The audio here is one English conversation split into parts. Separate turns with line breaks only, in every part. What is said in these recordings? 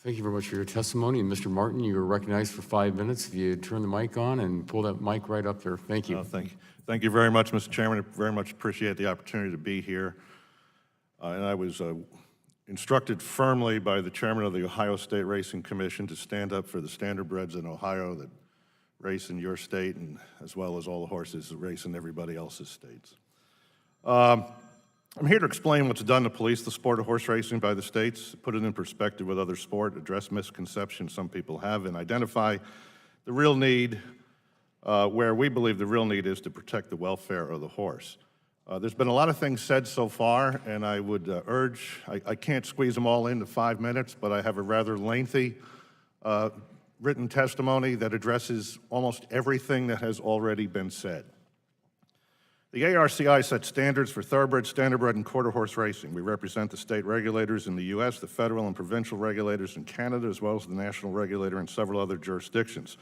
Thank you very much for your testimony. And Mr. Martin, you are recognized for 5 minutes. If you turn the mic on and pull that mic right up there. Thank you.
Thank you very much, Mr. Chairman. I very much appreciate the opportunity to be here. And I was instructed firmly by the chairman of the Ohio State Racing Commission to stand up for the standardbreds in Ohio that race in your state, and as well as all the horses that race in everybody else's states. I'm here to explain what's done to police the sport of horse racing by the states, put it in perspective with other sport, address misconceptions some people have, and identify the real need, where we believe the real need is to protect the welfare of the horse. There's been a lot of things said so far, and I would urge, I can't squeeze them all into 5 minutes, but I have a rather lengthy written testimony that addresses almost everything that has already been said. The ARCI sets standards for thoroughbred, standardbred, and quarter horse racing. We represent the state regulators in the U.S., the federal and provincial regulators in Canada, as well as the national regulator in several other jurisdictions.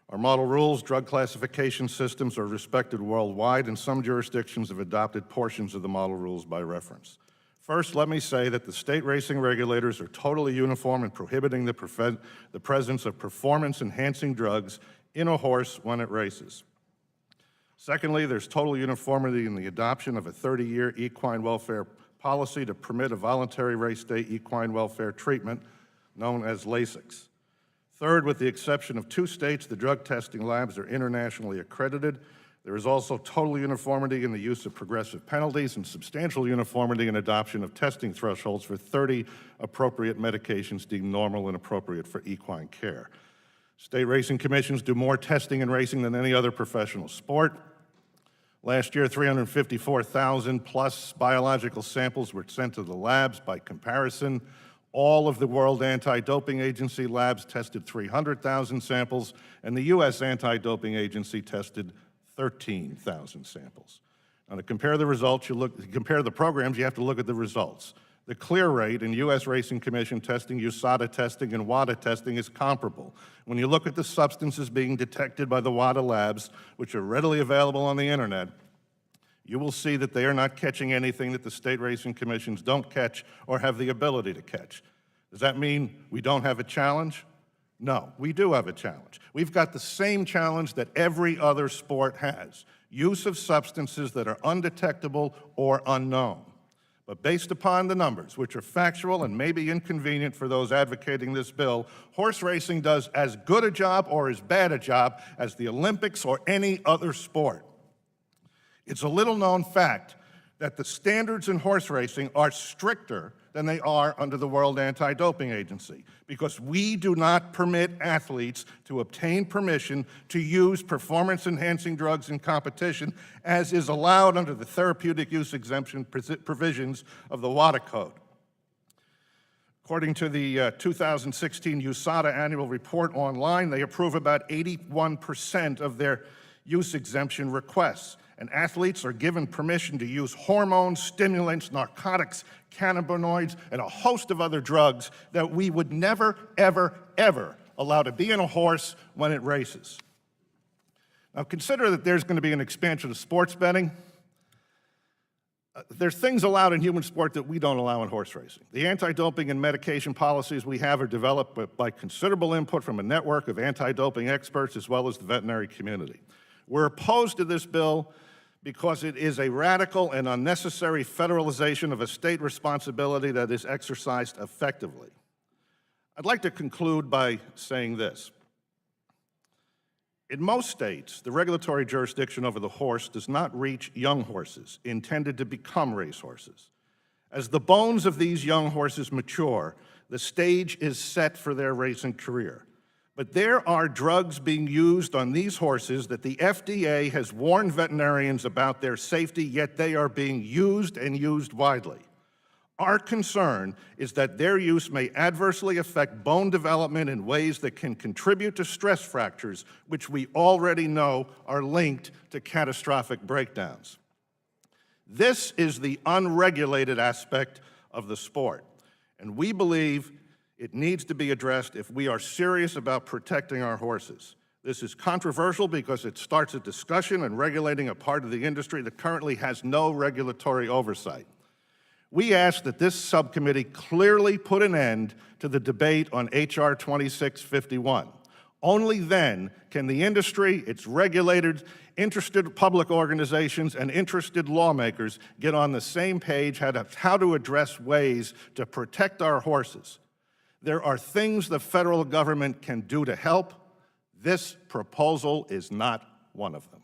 Our model rules, drug classification systems are respected worldwide, and some jurisdictions have adopted portions of the model rules by reference. First, let me say that the state racing regulators are totally uniform in prohibiting the presence of performance-enhancing drugs in a horse when it races. Secondly, there's total uniformity in the adoption of a 30-year equine welfare policy to permit a voluntary race day equine welfare treatment known as LASIX. Third, with the exception of 2 states, the drug testing labs are internationally accredited. There is also total uniformity in the use of progressive penalties and substantial uniformity in adoption of testing thresholds for 30 appropriate medications deemed normal and appropriate for equine care. State racing commissions do more testing in racing than any other professional sport. Last year, 354,000 plus biological samples were sent to the labs. By comparison, all of the World Anti-Doping Agency labs tested 300,000 samples, and the U.S. Anti-Doping Agency tested 13,000 samples. Now, to compare the results, compare the programs, you have to look at the results. The clear rate in U.S. Racing Commission testing, USADA testing, and WADA testing is comparable. When you look at the substances being detected by the WADA labs, which are readily available on the internet, you will see that they are not catching anything that the state racing commissions don't catch or have the ability to catch. Does that mean we don't have a challenge? No, we do have a challenge. We've got the same challenge that every other sport has: use of substances that are undetectable or unknown. But based upon the numbers, which are factual and maybe inconvenient for those advocating this bill, horse racing does as good a job or as bad a job as the Olympics or any other sport. It's a little-known fact that the standards in horse racing are stricter than they are under the World Anti-Doping Agency, because we do not permit athletes to obtain permission to use performance-enhancing drugs in competition, as is allowed under the therapeutic use exemption provisions of the WADA Code. According to the 2016 USADA annual report online, they approve about 81% of their use exemption requests, and athletes are given permission to use hormones, stimulants, narcotics, cannabinoids, and a host of other drugs that we would never, ever, ever allow to be in a horse when it races. Now, consider that there's going to be an expansion of sports betting. There's things allowed in human sport that we don't allow in horse racing. The anti-doping and medication policies we have are developed by considerable input from a network of anti-doping experts as well as the veterinary community. We're opposed to this bill because it is a radical and unnecessary federalization of a state responsibility that is exercised effectively. I'd like to conclude by saying this. In most states, the regulatory jurisdiction over the horse does not reach young horses intended to become racehorses. As the bones of these young horses mature, the stage is set for their racing career. But there are drugs being used on these horses that the FDA has warned veterinarians about their safety, yet they are being used and used widely. Our concern is that their use may adversely affect bone development in ways that can contribute to stress fractures, which we already know are linked to catastrophic breakdowns. This is the unregulated aspect of the sport, and we believe it needs to be addressed if we are serious about protecting our horses. This is controversial because it starts a discussion and regulating a part of the industry that currently has no regulatory oversight. We ask that this subcommittee clearly put an end to the debate on H.R. 2651. Only then can the industry, its regulators, interested public organizations, and interested lawmakers get on the same page how to address ways to protect our horses. There are things the federal government can do to help. This proposal is not one of them.